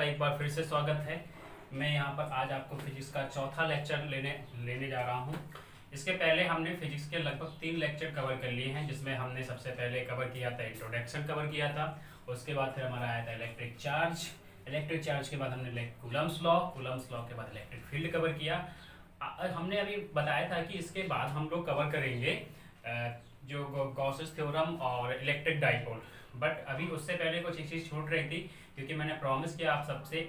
आपका एक बार फिर से स्वागत है। मैं यहाँ पर आज आपको फिजिक्स का चौथा लेक्चर लेने जा रहा हूँ। इसके पहले हमने फिजिक्स के लगभग 3 लेक्चर कवर कर लिए हैं, जिसमें हमने सबसे पहले कवर किया था इंट्रोडक्शन कवर किया था। उसके बाद फिर हमारा आया था इलेक्ट्रिक चार्ज के बाद हमने कूलम्ब्स लॉ के बाद इलेक्ट्रिक फील्ड कवर किया। हमने अभी बताया था कि इसके बाद हम लोग कवर करेंगे जो गॉसेस थ्योरम और इलेक्ट्रिक डाइपोल, बट अभी उससे पहले कुछ एक चीज़ छूट रही थी, क्योंकि मैंने प्रॉमिस किया आप सबसे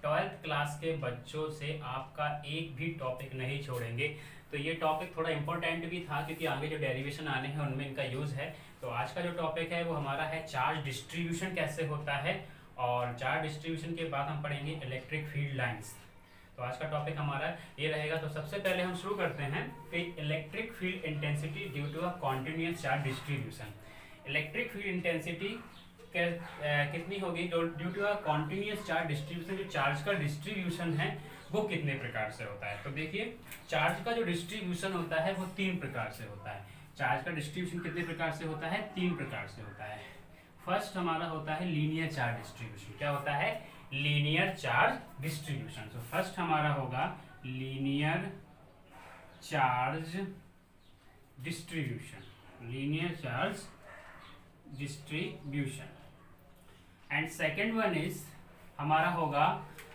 12th क्लास के बच्चों से आपका एक भी टॉपिक नहीं छोड़ेंगे। तो ये टॉपिक थोड़ा इंपॉर्टेंट भी था, क्योंकि आगे जो डेरिवेशन आने हैं उनमें इनका यूज़ है। तो आज का जो टॉपिक है वो हमारा है चार्ज डिस्ट्रीब्यूशन कैसे होता है, और चार्ज डिस्ट्रीब्यूशन के बाद हम पढ़ेंगे इलेक्ट्रिक फील्ड लाइन्स। तो आज का टॉपिक हमारा ये रहेगा। तो सबसे पहले हम शुरू करते हैं कि electric field intensity due to a continuous charge distribution. Electric field intensity कितनी होगी due to a continuous charge distribution. जो चार्ज का डिस्ट्रीब्यूशन है वो कितने प्रकार से होता है। तो देखिए, चार्ज का जो डिस्ट्रीब्यूशन होता है वो 3 प्रकार से होता है। चार्ज का डिस्ट्रीब्यूशन कितने प्रकार से होता है? 3 प्रकार से होता है। फर्स्ट हमारा होता है लीनियर चार्ज डिस्ट्रीब्यूशन। क्या होता है? Linear charge distribution. तो फर्स्ट हमारा होगा linear charge distribution, linear charge distribution. And second one is हमारा होगा,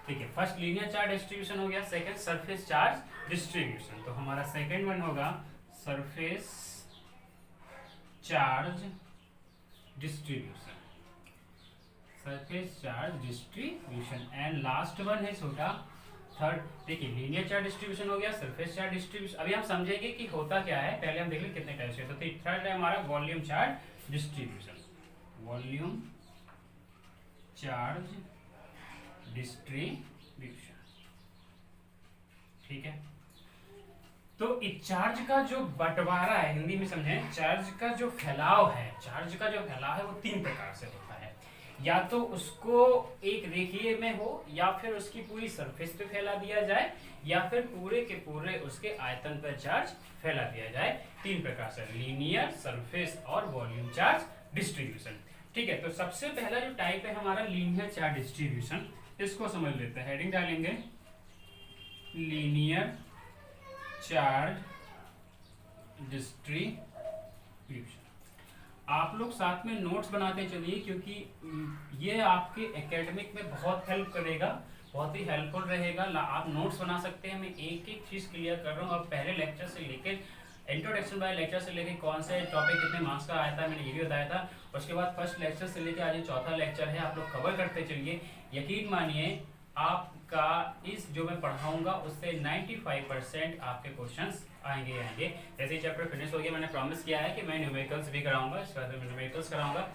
ठीक है, फर्स्ट लीनियर चार्ज डिस्ट्रीब्यूशन हो गया, सेकेंड सरफेस चार्ज डिस्ट्रीब्यूशन। तो हमारा सेकेंड वन होगा surface charge distribution, surface charge distribution. And last one है होगा थर्ड। देखिए, लीनियर चार्ज डिस्ट्रीब्यूशन हो गया, सरफेस चार्ज डिस्ट्रीब्यूशन। अभी हम समझेंगे कि होता क्या है, पहले हम देख लें कितने टाइप से। तो थर्ड है हमारा volume charge distribution, volume charge distribution. ठीक है, तो इस चार्ज का जो बंटवारा है, हिंदी में समझें, चार्ज का जो फैलाव है, वो 3 प्रकार से होता है। या तो उसको एक रेखीय में हो, या फिर उसकी पूरी सरफेस पे फैला दिया जाए, या फिर पूरे के पूरे उसके आयतन पर चार्ज फैला दिया जाए। 3 प्रकार से, लीनियर, सरफेस और वॉल्यूम चार्ज डिस्ट्रीब्यूशन। ठीक है, तो सबसे पहला जो टाइप है हमारा लीनियर चार्ज डिस्ट्रीब्यूशन, इसको समझ लेते हैं। हेडिंग डालेंगे लीनियर चार्ज डिस्ट्रीब्यूशन। आप लोग साथ में नोट्स बनाते चलिए, क्योंकि ये आपके एकेडमिक में बहुत हेल्प करेगा, बहुत ही हेल्पफुल रहेगा। आप नोट्स बना सकते हैं। मैं एक एक चीज़ क्लियर कर रहा हूँ। अब पहले लेक्चर से लेकर इंट्रोडक्शन वाले लेक्चर से लेकर कौन से टॉपिक कितने मार्क्स का आया था, मैंने ये भी बताया था। उसके बाद फर्स्ट लेक्चर से लेकर आज चौथा लेक्चर है, आप लोग कवर करते चलिए। यकीन मानिए, आपका इस जो मैं पढ़ाऊंगा उससे 95% आपके क्वेश्चंस आएंगे। जैसे ही चैप्टर फिनिश हो गया, मैंने प्रॉमिस किया है कि मैं न्यूमेरिकल्स भी कराऊंगा, इसके बाद मैं न्यूमेरिकल्स कराऊंगा।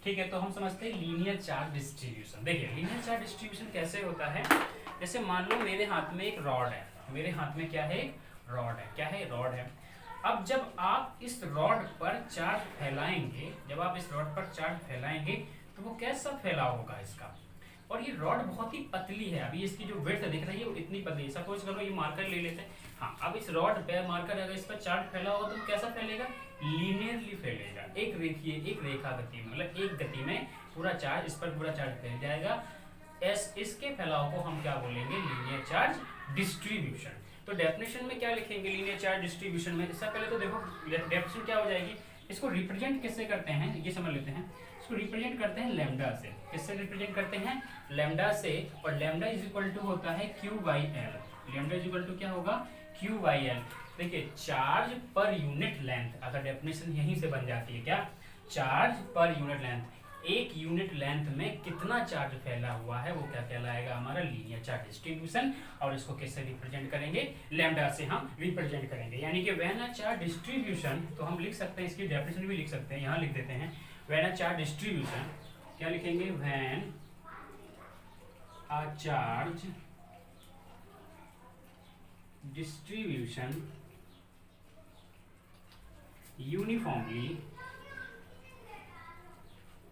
ठीक है, तो हम समझते हैं लीनियर चार्ज डिस्ट्रीब्यूशन। देखिए, लीनियर चार्ज डिस्ट्रीब्यूशन कैसे होता है। जैसे मान लो मेरे हाथ में एक रॉड है, मेरे हाथ में क्या है? एक रॉड है। क्या है? रॉड है। अब जब आप इस रॉड पर चार्ज फैलाएंगे, तो वो कैसा फैलाव होगा इसका। और ये रॉड बहुत ही पतली है। अभी इसकी जो विड्थ दिख रही है वो इतनी पतली है। सपोज करो ये मार्कर ले लेते हैं। हाँ, अब इस रॉड पे मार्कर अगर इस पर चार्ज फैला होगा तो कैसा फैलेगा? लीनियरली फैलेगा, एक रेखा गति में, मतलब एक गति में पूरा चार्ज, इस पर पूरा चार्ज फैल जाएगा। इसके फैलाव को हम क्या बोलेंगे? Linear charge distribution. तो डेफिनेशन में क्या लिखेंगे लीनियर चार्ज डिस्ट्रीब्यूशन में? इससे पहले तो देखो डेफिनेशन क्या हो जाएगी। इसको रिप्रेजेंट किससे करते हैं ये समझ लेते हैं। इसको रिप्रेजेंट करते हैं लैम्डा से। किससे रिप्रेजेंट करते हैं? लैम्डा से। और लैम्डा इज इक्वल टू होता है Q/L। Lambda is equal to क्या होगा? Q/L। देखिए, चार्ज पर यूनिट लेंथ, अगर डेफिनेशन यहीं से बन जाती है, क्या? चार्ज पर यूनिट लेंथ, एक यूनिट लेंथ में कितना चार्ज फैला हुआ है, वो क्या कहलाएगा? हमारा लीनियर चार्ज डिस्ट्रीब्यूशन। और इसको किससे रिप्रेजेंट करेंगे? लैम्डा से हम रिप्रेजेंट करेंगे। यानी कि व्हेन अ चार्ज डिस्ट्रीब्यूशन, तो हम लिख सकते हैं, इसकी डेफिनेशन भी लिख सकते हैं, यहाँ लिख देते हैं। व्हेन अ चार्ज डिस्ट्रीब्यूशन, क्या लिखेंगे? When a charge distribution uniformly,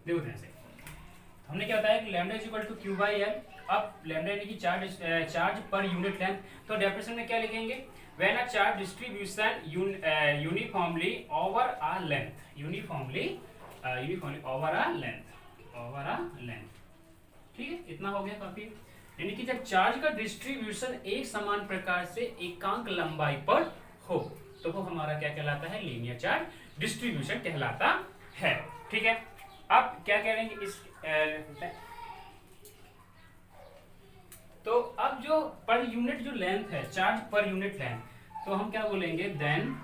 देखो ध्यान से, हमने क्या बताया कि lambda is equal to Q/L। अब लैम्डा यानी कि चार्ज पर यूनिट लेंथ। तो डेफिनेशन में क्या लिखेंगे? When a charge distribution uniformly over a length, uniformly over a length. ठीक है, इतना हो गया काफी। यानी कि जब चार्ज का डिस्ट्रीब्यूशन एक समान प्रकार से एकांक लंबाई पर हो तो वो हमारा क्या कहलाता है, लीनियर चार्ज डिस्ट्रीब्यूशन कहलाता है। ठीक है, अब क्या करेंगे इस तो अब जो पर यूनिट जो लेंथ है, चार्ज पर यूनिट लेंथ, तो हम क्या बोलेंगे, then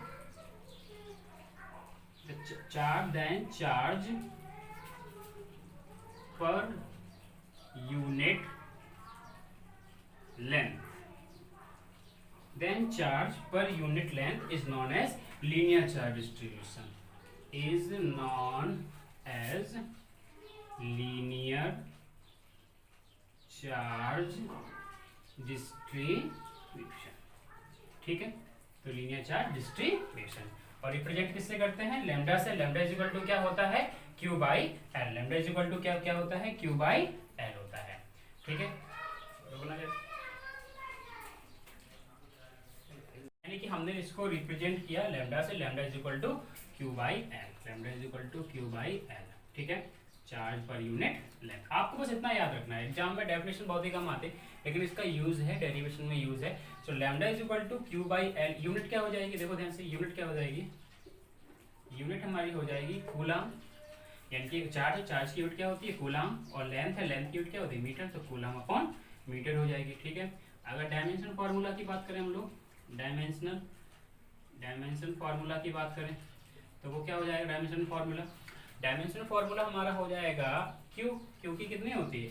charge per unit length, then charge per unit length is known as linear charge distribution, is known as linear charge distribution। ठीक है, तो लीनियर चार्ज डिस्ट्रीब्यूशन, और रिप्रेजेंट किससे करते हैं, लैम्डा से। लैम्डा इज इक्वल टू क्या होता है, Q by L. Lambda is equal to क्या होता है, क्यू बाई एल होता है। ठीक है, यानी कि हमने इसको रिप्रेजेंट किया लैम्डा से, lambda is equal to Q by L, lambda is equal to Q by L. ठीक है, चार्ज पर यूनिट लेंथ। आपको बस इतना याद रखना है, एग्जाम में डेफिनेशन बहुत ही कम आते लेकिन इसका यूज है, डेरिवेशन में यूज है। So lambda is equal to Q by L. Unit क्या हो जाएगी, देखो ध्यान से, यूनिट क्या हो जाएगी, यूनिट हमारी हो जाएगी कूलम, यानी कि चार्ज है, चार्ज की यूनिट क्या होती है, कूलम, और लेंथ है, लेंथ की यूनिट क्या होती है, मीटर, तो कूलम अपॉन मीटर हो जाएगी। ठीक है, अगर डायमेंशन फार्मूला की बात करें हम लोग, डायमेंशन फार्मूला की बात करें तो वो क्या हो जाएगा, डायमेंशन फार्मूला हमारा हो जाएगा क्यू की कितनी होती है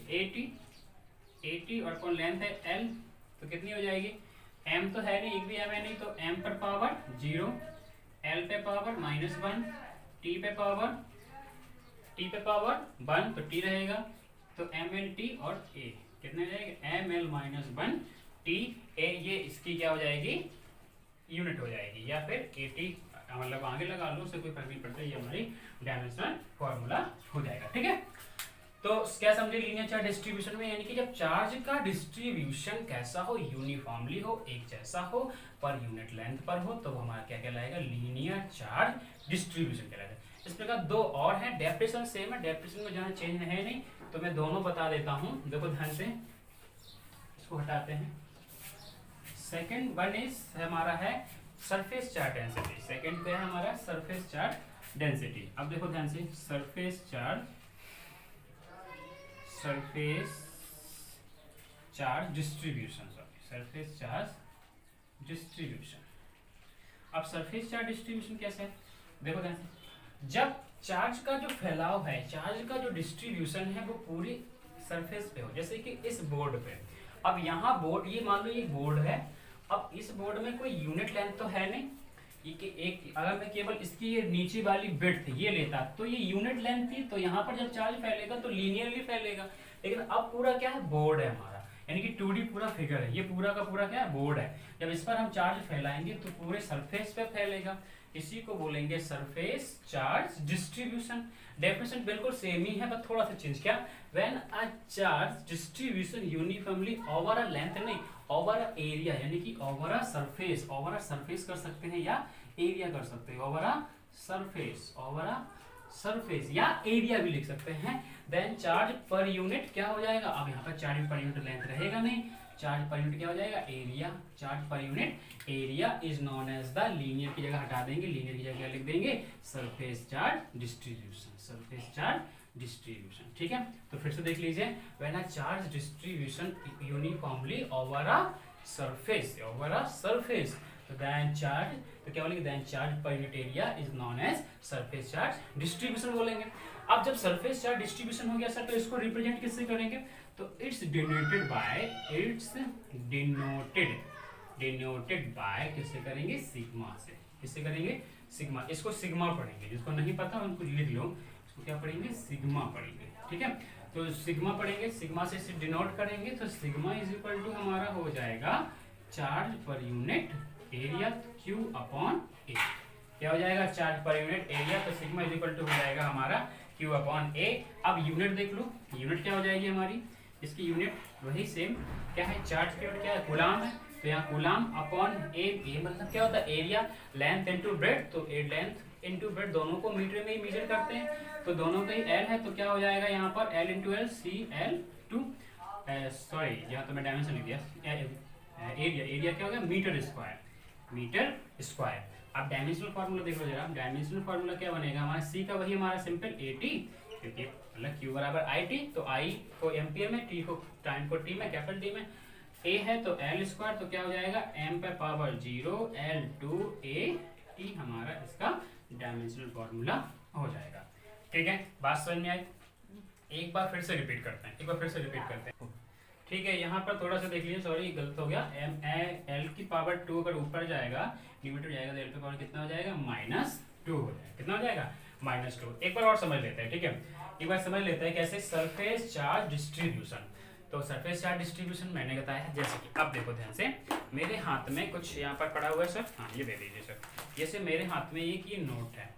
80 और कौन लेंथ है एल, तो कितनी हो जाएगी, एम तो है नहीं, एक भी एम है नहीं, तो एम पर पावर 0, एल पे पावर -1, टी पे पावर 1, तो टी रहेगा, तो एम एल टी और ए कितने जाएगा, एम एल -1 टी ए, ये इसकी क्या हो जाएगी, यूनिट हो जाएगी, या फिर 80 मतलब आगे लगा लो, उससे कोई फर्क नहीं पड़ता, ये हमारी डायमेंशनल फॉर्मूला हो जाएगा। ठीक है, तो क्या समझे लीनियर चार्ज डिस्ट्रीब्यूशन में, यानी कि जब चार्ज का डिस्ट्रीब्यूशन कैसा हो, यूनिफॉर्मली हो, एक जैसा हो, पर यूनिट लेंथ पर हो, तो हमारा क्या कहलाएगा, लीनियर चार्ज डिस्ट्रीब्यूशन कहलाएगा। इस प्रकार दो और हैं, डेफिनेशन सेम है, डेफिनेशन में जहाँ चेंज है नहीं, तो मैं दोनों बता देता हूँ, देखो ध्यान से, इसको हटाते हैं। सेकेंड वन इज हमारा है सरफेस चार्ज डेंसिटी, सेकेंड पे है हमारा सरफेस चार्ज डेंसिटी। अब देखो ध्यान से, surface charge distribution, surface charge distribution. अब सरफेस चार्ज डिस्ट्रीब्यूशन कैसे है, देखो ध्यान से, जब चार्ज का जो फैलाव है, चार्ज का जो डिस्ट्रीब्यूशन है, वो पूरी सरफेस पे हो, जैसे कि इस बोर्ड पे, अब यहाँ बोर्ड, ये मान लो ये बोर्ड है, अब इस बोर्ड में कोई यूनिट लेंथ तो है नहीं, ये एक अगर मैं केवल इसकी ये नीचे वाली विड्थ ये लेता तो ये यूनिट लेंथ थी, तो यहाँ पर जब चार्ज फैलेगा तो लीनियरली फैलेगा, लेकिन अब पूरा क्या है, बोर्ड है हमारा, यानी कि 2D पूरा फिगर है, ये पूरा का पूरा क्या है, बोर्ड है, जब इस पर हम चार्ज फैलाएंगे तो पूरे सरफेस पे फैलेगा, इसी को बोलेंगे सरफेस चार्ज डिस्ट्रीब्यूशन। डेफिनेशन बिल्कुल सेम ही है, बस थोड़ा सा चेंज, क्या, when a charge distribution uniformly over a length, नहीं ओवर अ एरिया, यानी कि ओवर अ सरफेस कर सकते हैं या एरिया कर सकते हैं, ओवर अ सरफेस या एरिया भी लिख सकते हैं, देन चार्ज पर यूनिट क्या हो जाएगा, अब यहाँ पर चार्ज पर यूनिट लेंथ रहेगा नहीं, चार्ज पर यूनिट क्या हो जाएगा, area, charge per unit area is known as the, linear की जगह हटा देंगे, लीनियर की जगह लिख देंगे surface charge distribution, surface charge distribution. ठीक है, तो फिर से देख लीजिए, when a charge distribution uniformly over a surface, then charge, तो क्या बोलेंगे, then charge per unit area is known as surface charge distribution बोलेंगे। अब जब सरफेस चार्ज डिस्ट्रीब्यूशन हो गया सर, तो इसको रिप्रेजेंट किससे करेंगे, तो इट्स डिनोटेड बाय किससे करेंगे, सिग्मा से, किससे करेंगे, सिग्मा, इसको सिग्मा पढ़ेंगे, जिसको नहीं पता उनको लिख लो, इसको क्या पढ़ेंगे, सिग्मा पढ़ेंगे। ठीक है, तो सिग्मा पढ़ेंगे, सिग्मा से डिनोट करेंगे, तो सिग्मा इज इक्वल टू हमारा हो जाएगा charge per unit area Q upon A, क्या हो जाएगा, चार्ज पर यूनिट एरिया, तो सिग्मा इज इक्वल टू हो जाएगा हमारा Q अपॉन ए। अब यूनिट देख लो, यूनिट क्या हो जाएगी हमारी, इसकी यूनिट वही सेम, क्या है, चार्ज की यूनिट क्या है, कूलम है, तो यहाँ कूलम अपॉन ए मतलब क्या होता है, एरिया, लेंथ इनटू ब्रेड्थ, तो लेंथ इनटू ब्रेड्थ दोनों को मीटर में ही मेजर करते हैं, तो दोनों का ही L है, तो क्या हो जाएगा यहाँ पर L into L, CL2, sorry यहाँ तो मैं डायमेंशन लिख दिया। एरिया क्या हो गया, मीटर स्क्वायर, मीटर स्क्वायर। अब डायमेंशनल फार्मूला देख लो जरा, डायमेंशनल फार्मूला क्या बनेगा हमारा, सी का वही हमारा सिंपल AT, क्योंकि मतलब Q बराबर IT, तो I को एम्पियर में, T को टाइम को T में, कैपिटल T में, A है तो L स्क्वायर, तो क्या हो जाएगा m पे पावर 0 L2A T, हमारा इसका डायमेंशनल फार्मूला हो जाएगा। ठीक है, बात समझ में आई? एक बार फिर से रिपीट करते हैं, एक बार फिर से रिपीट करते हैं। ठीक है, यहाँ पर थोड़ा सा देख लीजिए, सॉरी गलत हो गया, L की पावर 2 अगर ऊपर जाएगा, न्यूमरेटर जाएगा तो L पे पावर कितना हो जाएगा, -2 हो जाएगा। कितना हो जाएगा, -2। एक बार और समझ लेते हैं, ठीक है, एक बार समझ लेते हैं कैसे सरफेस चार्ज डिस्ट्रीब्यूशन। तो सरफेस चार्ज डिस्ट्रीब्यूशन मैंने बताया है, जैसे कि अब देखो ध्यान से, मेरे हाथ में कुछ यहाँ पर पड़ा हुआ है सर, हाँ ये दे दीजिए सर, जैसे मेरे हाथ में एक ये नोट है,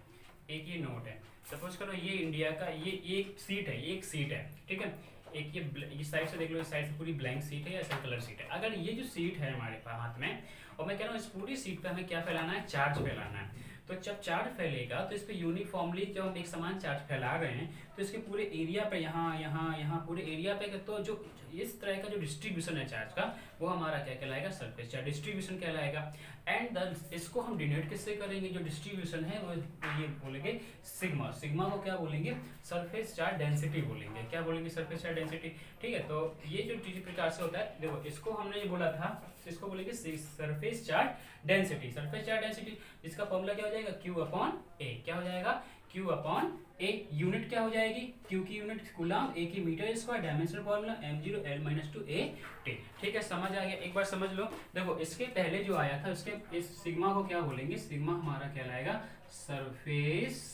एक ये नोट है, सपोज करो ये इंडिया का ये एक सीट है, ये एक सीट है, ठीक है, एक ये साइड से देख लो, इस साइड से पूरी ब्लैंक सीट है या ऐसा कलर सीट है। अगर ये जो सीट है हमारे पास हाथ में, और मैं कह रहा हूँ इस पूरी सीट पे हमें क्या फैलाना है, चार्ज फैलाना है। तो जब चार्ज फैलेगा तो इस पे यूनिफॉर्मली जब हम एक समान चार्ज फैला रहे हैं तो इसके पूरे एरिया पे, यहाँ पूरे एरिया पे, तो जो इस तरह का जो डिस्ट्रीब्यूशन है चार्ज का, वो हमारा क्या कहलाएगा, सरफेस चार्ज डिस्ट्रीब्यूशन कहलाएगा। एंड इसको हम डिनोट किससे करेंगे, जो डिस्ट्रीब्यूशन है वो ये बोलेंगे सिग्मा। सिग्मा को क्या बोलेंगे, सरफेस चार्ज डेंसिटी बोलेंगे। क्या बोलेंगे, सरफेस चार्ज डेंसिटी। ठीक है, तो ये जो चीज प्रकार से होता है, देखो इसको हमने ये बोला था, इसको बोलेंगे surface charge density. Surface charge density इसका फॉर्मूला क्या हो जाएगा, Q/A। क्या हो जाएगा, Q/A। यूनिट क्या हो जाएगी, Q की यूनिट कूलम, A की metre square, dimensional formula m0 L-2A/T। ठीक है, समझ आ गया? एक बार समझ लो, देखो इसके पहले जो आया था उसके इस सिग्मा को क्या बोलेंगे, सिग्मा हमारा कहलाएगा सरफेस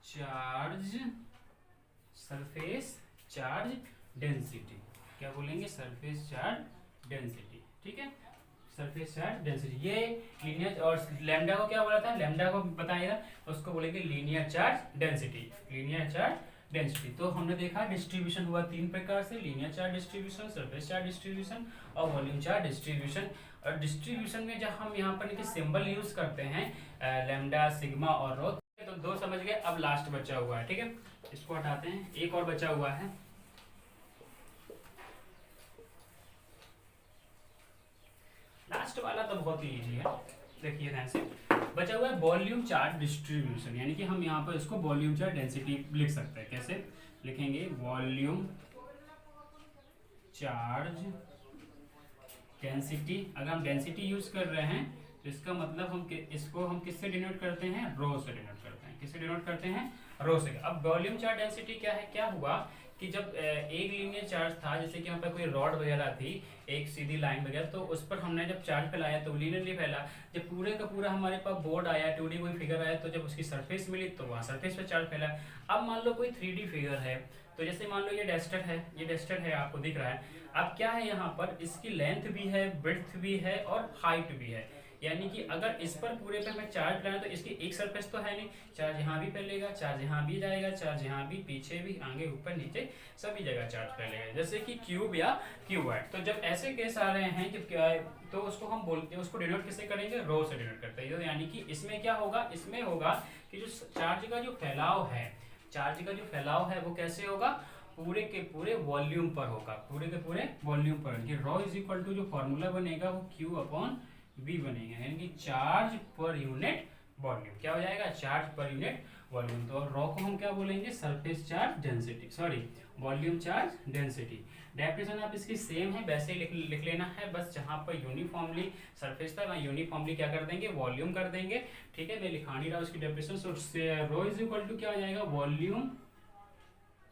चार्ज डेंसिटी। क्या बोलेंगे, सरफेस चार्ज डेंसिटी। ठीक है, सरफेस चार्ज डेंसिटी। ये लीनियर, और लैम्डा को क्या बोला था, लैम्डा को बताएगा, उसको बोलेंगे linear charge density. Linear charge density. तो हमने देखा डिस्ट्रीब्यूशन हुआ 3 प्रकार से, linear charge distribution, surface charge distribution और वॉल्यूम चार्ज डिस्ट्रीब्यूशन। और डिस्ट्रीब्यूशन में जब हम यहाँ पर सिंबल यूज करते हैं लैम्डा, सिग्मा और रो, तो 2 समझ गए। अब लास्ट बचा हुआ है, ठीक है, इसको हटाते हैं, एक और बचा हुआ है। लास्ट वाला तो बहुत ही इजी है, देखिए ध्यान से, बचा हुआ है वॉल्यूम चार्ज डिस्ट्रीब्यूशन, यानी कि हम यहाँ पर इसको वॉल्यूम चार्ज डेंसिटी लिख सकते हैं। कैसे लिखेंगे, वॉल्यूम चार्ज डेंसिटी। अगर हम डेंसिटी यूज कर रहे हैं तो इसका मतलब हम इसको हम किससे डिनोट करते हैं, रो से डिनोट करते हैं। किससे डिनोट करते हैं, रो से। अब वॉल्यूम चार्ज डेंसिटी क्या है, क्या हुआ कि जब एक लीनियर चार्ज था, जैसे कि यहाँ पर कोई रॉड वगैरह थी, एक सीधी लाइन वगैरह, तो उस पर हमने जब चार्ज फैलाया तो लीनियरली फैला। जब पूरे का पूरा हमारे पास बोर्ड आया, 2D कोई फिगर आया, तो जब उसकी सरफेस मिली तो वहाँ सरफेस पे चार्ज फैला। अब मान लो कोई 3D फिगर है, तो जैसे मान लो ये डेस्टर है, ये डेस्टर है, आपको दिख रहा है। अब क्या है, यहाँ पर इसकी लेंथ भी है, ब्रेड्थ भी है और हाइट भी है। यानी कि अगर इस पर पूरे पे मैं चार्ज फैलाऊं तो इसकी एक सरफेस तो है नहीं, चार्ज यहाँ भी फैलेगा, चार्ज यहाँ भी जाएगा, चार्ज यहाँ भी, पीछे भी, आगे, ऊपर, नीचे, सभी जगह चार्ज फैलेगा, जैसे कि क्यूब या क्यूबॉइड। तो जब ऐसे केस आ रहे हैं कि क्या है, तो उसको हम बोलते हैं, उसको डिनोट किससे करेंगे, रो से डिनोट करते हैं। यानी कि इसमें क्या होगा, इसमें होगा कि जो चार्ज का जो फैलाव है, चार्ज का जो फैलाव है वो कैसे होगा, पूरे के पूरे वॉल्यूम पर होगा, पूरे के पूरे वॉल्यूम पर। रो इज इक्वल टू जो फॉर्मूला बनेगा वो Q/V बनेगा, यानी कि चार्ज पर यूनिट वॉल्यूम। क्या हो जाएगा, चार्ज पर यूनिट वॉल्यूम। तो रो को हम क्या बोलेंगे, surface charge density, sorry volume charge density. Definition आप इसकी सेम है, वैसे ही लिख लेना है, बस जहां पर यूनिफॉर्मली सरफेस था वहां यूनिफॉर्मली क्या कर देंगे, वॉल्यूम कर देंगे। ठीक है, मैं लिखा नहीं रहा उसकी definition. Rho is equal to क्या हो जाएगा, वॉल्यूम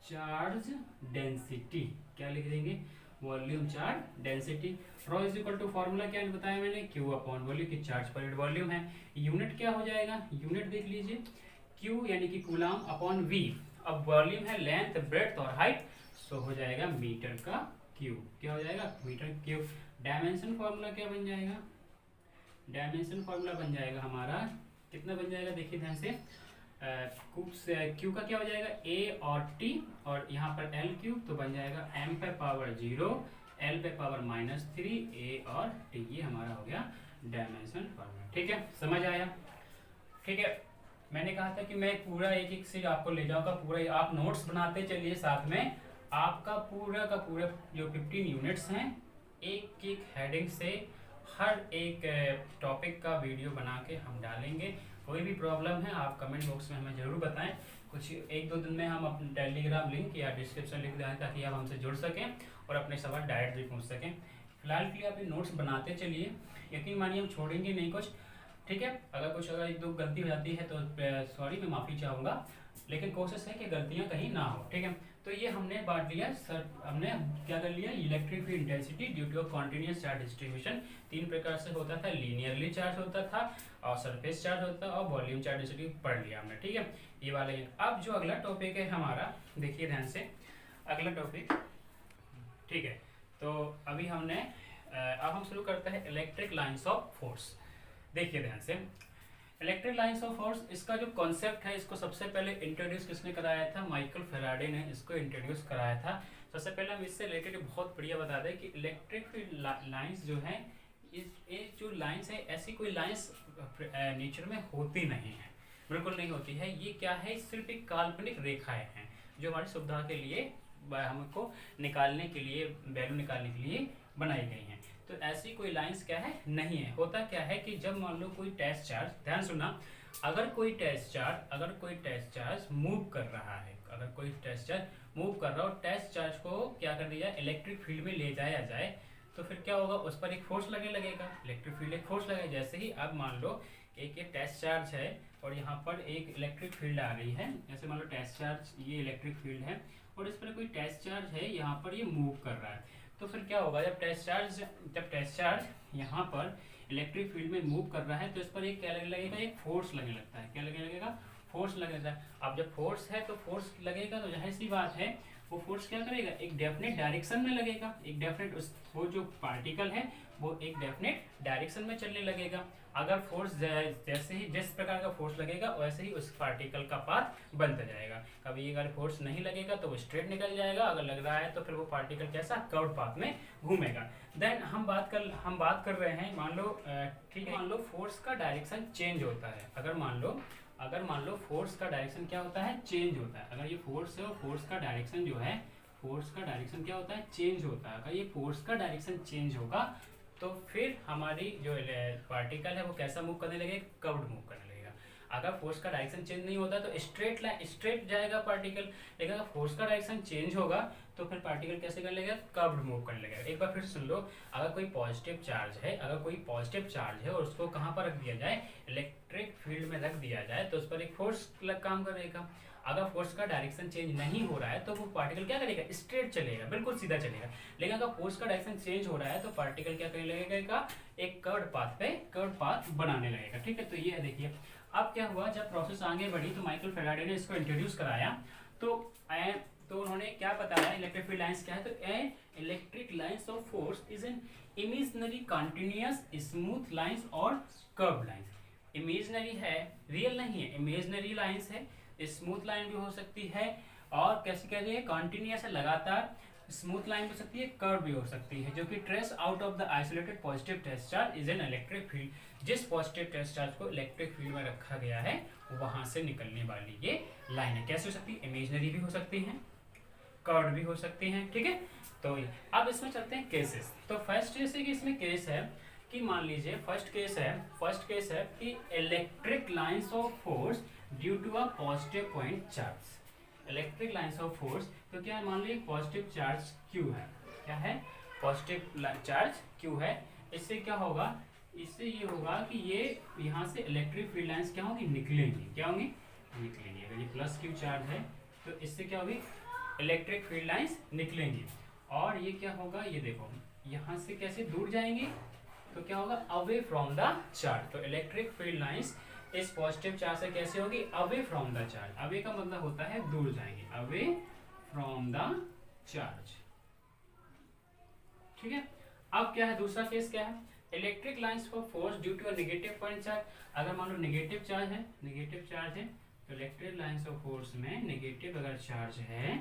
चार्ज डेंसिटी। क्या लिख देंगे, volume charge density. Rho is equal to formula क्या बताया मैंने, Q/वॉल्यूम, की चार्ज पर वॉल्यूम है। यूनिट क्या हो जाएगा, यूनिट देख लीजिए, Q यानी कि कूलम अपॉन V। अब वॉल्यूम है लेंथ, ब्रेड्थ और हाइट, सो हो जाएगा मीटर का क्यूब। क्या हो जाएगा, मीटर क्यूब। डायमेंशन फॉर्मूला क्या बन जाएगा, डायमेंशन फॉर्मूला बन जाएगा हमारा, कितना बन जाएगा देखिए ध्यान से, Q का क्या हो जाएगा, A और T, और यहाँ पर L क्यूब, तो बन जाएगा m पे पावर 0 L पे पावर -3 A और T। ये हमारा हो गया डायमेंशन फॉर्मूला। ठीक है, समझ आया? ठीक है, मैंने कहा था कि मैं पूरा एक एक चीज आपको ले जाऊंगा, पूरा आप नोट्स बनाते चलिए साथ में, आपका पूरा का पूरा जो 15 यूनिट्स हैं एक एक हेडिंग से हर एक टॉपिक का वीडियो बना के हम डालेंगे। कोई भी प्रॉब्लम है आप कमेंट बॉक्स में हमें ज़रूर बताएं। कुछ एक दो दिन में हम अपने टेलीग्राम लिंक या डिस्क्रिप्शन लिंक दें ताकि आप हमसे जुड़ सकें और अपने सवाल डायरेक्ट भी पूछ सकें। फिलहाल के लिए आप ये नोट्स बनाते चलिए, यकीन मानिए हम छोड़ेंगे नहीं कुछ, ठीक है। अगर एक दो गलती हो जाती है तो सॉरी, मैं माफ़ी चाहूँगा, लेकिन कोशिश है कि गलतियाँ कहीं ना हो, ठीक है। तो ये हमने बांट लिया सर, हमने क्या कर लिया, electric field intensity due to continuous charge distribution 3 प्रकार से होता था, लीनियरली चार्ज होता था और सरफेस चार्ज होता था और वॉल्यूम चार्ज डिस्ट्रीब्यूशन पढ़ लिया हमने, ठीक है। ये वाला ही। अब जो अगला टॉपिक है हमारा, देखिए ध्यान से अगला टॉपिक, ठीक है। तो अभी हमने अब हम शुरू करते हैं इलेक्ट्रिक लाइन्स ऑफ फोर्स। देखिए ध्यान से, इलेक्ट्रिक लाइन्स ऑफ फोर्स, इसका जो कॉन्सेप्ट है इसको सबसे पहले इंट्रोड्यूस किसने कराया था, माइकल फैराडे ने इसको इंट्रोड्यूस कराया था। सबसे पहले हम इससे रिलेटेड बहुत बढ़िया बता दें कि इलेक्ट्रिक फील्ड लाइन्स जो हैं, ये जो लाइन्स है ऐसी कोई लाइन्स नेचर में होती नहीं है, बिल्कुल नहीं होती है। ये क्या है, सिर्फ एक काल्पनिक रेखाएं हैं जो हमारी सुविधा के लिए, हमको निकालने के लिए, वैल्यू निकालने के लिए बनाई गई हैं। तो ऐसी कोई लाइंस क्या है, नहीं है। होता क्या है कि जब मान लो कोई टेस्ट चार्ज, ध्यान सुनना, अगर कोई टेस्ट चार्ज मूव कर रहा है, अगर कोई टेस्ट चार्ज मूव कर रहा हो, टेस्ट चार्ज को क्या कर दिया, इलेक्ट्रिक फील्ड में ले जाया जाए, तो फिर क्या होगा, उस पर एक फोर्स लगेगा, इलेक्ट्रिक फील्ड एक फोर्स लगेगा। जैसे ही अब मान लो एक ये टेस्ट चार्ज है और यहाँ पर एक इलेक्ट्रिक फील्ड आ रही है, जैसे मान लो टेस्ट चार्ज, ये इलेक्ट्रिक फील्ड है और इस पर कोई टेस्ट चार्ज है, यहाँ पर ये मूव कर रहा है, तो फिर क्या होगा, जब टेस्ट चार्ज यहाँ पर इलेक्ट्रिक फील्ड में मूव कर रहा है तो इस पर एक क्या लगने लगेगा, एक फोर्स लगने लगता है। क्या लगने लगेगा, फोर्स लगेगा। अब जब फोर्स है तो फोर्स लगेगा तो जाहिर सी बात है वो फोर्स क्या करेगा, एक डेफिनेट डायरेक्शन में लगेगा, एक डेफिनेट वो जो पार्टिकल है वो एक डेफिनेट डायरेक्शन में चलने लगेगा। अगर फोर्स जैसे ही जिस प्रकार का फोर्स लगेगा वैसे ही उस पार्टिकल का पाथ बनता जाएगा। कभी अगर फोर्स नहीं लगेगा तो वो स्ट्रेट निकल जाएगा, अगर लग रहा है तो फिर वो पार्टिकल कैसा, कर्व पाथ में घूमेगा। देन हम बात कर रहे हैं, मान लो ठीक है, मान लो फोर्स का डायरेक्शन चेंज होता है। अगर मान लो फोर्स का डायरेक्शन क्या होता है, चेंज होता है। अगर ये फोर्स है और फोर्स का डायरेक्शन जो है, फोर्स का डायरेक्शन क्या होता है, चेंज होता है। अगर ये फोर्स का डायरेक्शन चेंज होगा तो फिर हमारी जो पार्टिकल है वो कैसा मूव करने लगेगा, कर्व्ड मूव करने लगेगा। अगर फोर्स का डायरेक्शन चेंज नहीं होता तो स्ट्रेट जाएगा पार्टिकल, लेकिन अगर फोर्स का डायरेक्शन चेंज होगा तो फिर पार्टिकल कैसे कर लेगा, कर्व्ड मूव करने लगेगा। एक बार फिर सुन लो, अगर कोई पॉजिटिव चार्ज है और उसको कहाँ पर रख दिया जाए, इलेक्ट्रिक फील्ड में रख दिया जाए तो उस पर एक फोर्स काम करेगा। अगर फोर्स का डायरेक्शन चेंज नहीं हो रहा है तो वो पार्टिकल क्या करेगा, स्ट्रेट चलेगा, बिल्कुल सीधा चलेगा। लेकिन अगर फोर्स का डायरेक्शन चेंज हो रहा है तो पार्टिकल क्या करने लगेगा, एक कर्व्ड पाथ बनाने लगेगा, ठीक है। तो ये देखिए अब क्या हुआ, जब प्रोसेस आगे बढ़ी तो माइकल फैराडे ने इसको इंट्रोड्यूस कराया। तो उन्होंने क्या बताया, इलेक्ट्रिक फील्ड लाइंस क्या है, तो electric lines of force is an imaginary continuous smooth lines और कर्व लाइंस। इमेजिनरी है, रियल नहीं है, इमेजिनरी लाइंस है, स्मूथ लाइन भी हो सकती है और कैसे कह रही है, कॉन्टिन्यूअस है, लगातार स्मूथ लाइन भी हो सकती है, कर्व भी हो सकती है, जो कि trace out of the isolated positive test charge is an electric field. जिस पॉजिटिव टेस्ट चार्ज को इलेक्ट्रिक फील्ड में रखा गया है वहां से निकलने वाली ये लाइन है। कैसे हो सकती है, इमेजिनरी भी हो सकती है, कर्व भी हो सकती हैं, ठीक है। तो अब इसमें चलते हैं केसेस। तो फर्स्ट जैसे कि इसमें केस है कि मान लीजिए फर्स्ट केस है कि electric lines of force due to a positive point charge. Electric lines of force, तो क्या मान लीजिए पॉजिटिव चार्ज Q है, क्या है, पॉजिटिव चार्ज Q है। इससे क्या होगा, इससे ये होगा कि ये यहाँ से इलेक्ट्रिक फील्ड लाइंस क्या होंगी, निकलेंगी, क्या होंगी, निकलेंगी। अगर ये प्लस Q चार्ज है तो इससे क्या होगी, इलेक्ट्रिक फील्ड लाइंस निकलेंगी। और ये क्या होगा, ये देखो यहाँ से कैसे दूर जाएंगी, तो क्या होगा, अवे फ्रॉम द चार्ज। तो इलेक्ट्रिक फील्ड लाइंस इस पॉजिटिव चार्ज से कैसे होगी, away from the charge. Away का मतलब होता है दूर जाएंगे, अवे फ्रॉम द चार्ज, ठीक है। अब क्या है, दूसरा केस क्या है, electric lines for force due to a negative point charge. अगर मान लो नेगेटिव चार्ज है तो इलेक्ट्रिक लाइंस ऑफ फोर्स में नेगेटिव अगर चार्ज है